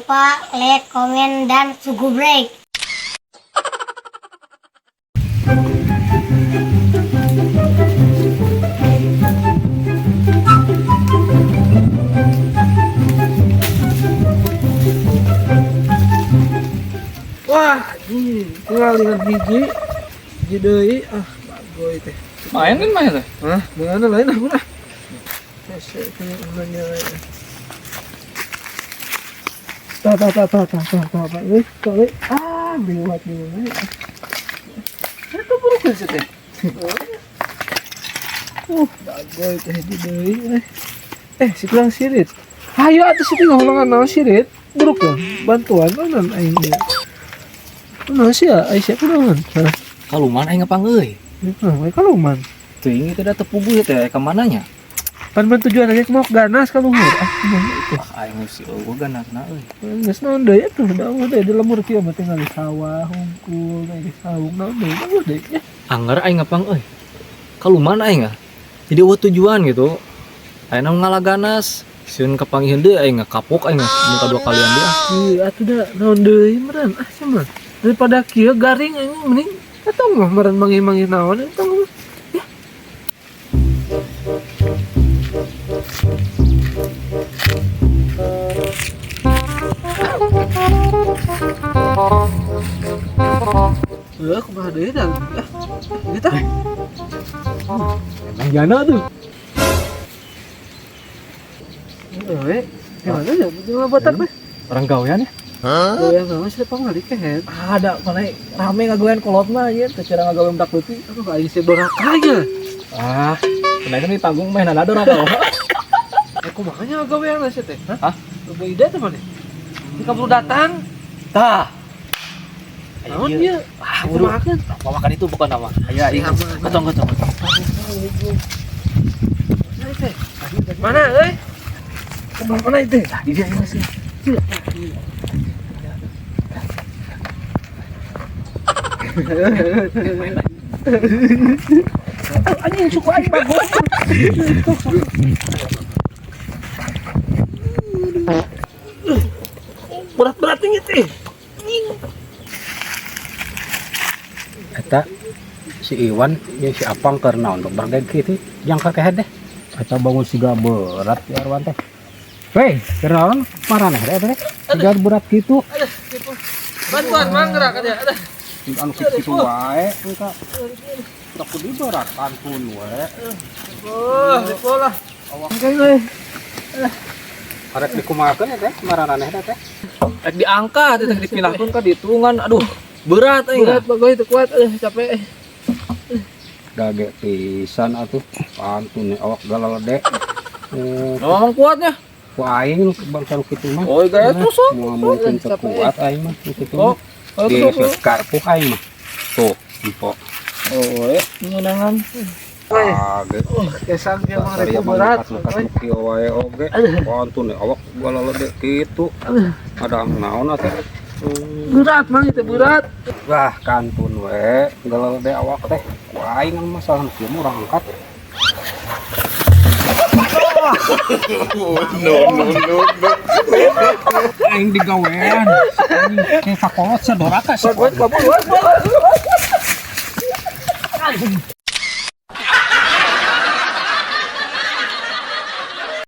lupa like, komen, dan sugu break. Wah, tinggal dengan biji deui bagoy teh. Main kan main teh. Hah, beungeuna lain aku lah. Hese teh nanya. Ta, euy. Biwat. Itu buruk sih teh. Bagoy teh di deui. Si kurang sirit. Hayu atuh sih ngomong naon sirit. Buruk ya, bantuan naon aing ge. Nah sih ya, Aisyah kunaon? Kaluman aing ngapang euy. Kalau man, Teuing teh da tepuguh teh ka mananya? pan tujuan lagi mau ganas ka luhur. Itu. Aing geus eueuh ganasna euy. Geus naon deui atuh, daun deui di lemur kieu mah tinggal di sawah, hungkul, di saung naon deui, daun deui nya. Anggar aing ngapang euy. Kaluman aing jadi eueuh tujuan gitu. Ayeuna ngalah ganas, sieun kapangiheun deui aing kapok aing mun kadua kalian deui. Atuh da naon deui meureun cenah. Daripada kieu garing aing mending atong mah meureun mangi-mangi naon atong mah. Kumaha deui dah. Kita. Emang jana tuh. Gimana ya? Jangan botak deh. Orang gawean ya? Yang nama siapa nggak dikehet? Ada mana rame ngagawean kolot mah ya, teu cara ngagawean budak leutik. Aku nggak isi dorang aja. Kenaikan di panggung main ada orang kau. Aku makanya gawe yang nasi teh. Hah? Lu ide tuh mana? Jika perlu datang, Tah. naon dia? Aku makan. Makan itu bukan nama. Aya ingat. Gotong. Mana, Kemana itu? Di dia masih. Anjing suku aing bagus. Berat tinggi teh. Eta si Iwan jeung si Apang keur naon bergeg kitu yang kakeh deh. Eta bangun siga berat ya Arwan teh. Weh, keur naon maraneh teh? Siga berat kitu. Bantuan mang gerak aja. Anu kitu wae engka. Sok di berat kantun we. Dipolah. Awak arek dikumahakeun ya teh maraneh teh. Rek diangkat, rek dipindahkeun ka ditungan. Aduh, berat aing. Berat bagoy teu kuat, capek. Dage pisan atuh kantun awak galalede. Ngomong kuatnya. Ku aing bangsa kitu mah. Oh, gaya terus. Mau mungkin kuat aing mah kitu mah. Oh, Di terus. karpu aing mah. Tuh, empok. Oh, ngeunangan. Kaget. Kesan dia mah Dasar rek ya berat. mangkat kieu wae oge. Pantun awak galalede kitu. Ada naon atuh? Berat mang itu berat. Wah, kantun we, galalede awak teh. Ku aing masalah kieu mah urang angkat. No. Aing digawean. Aing kakolot sadoraka. Bagoy.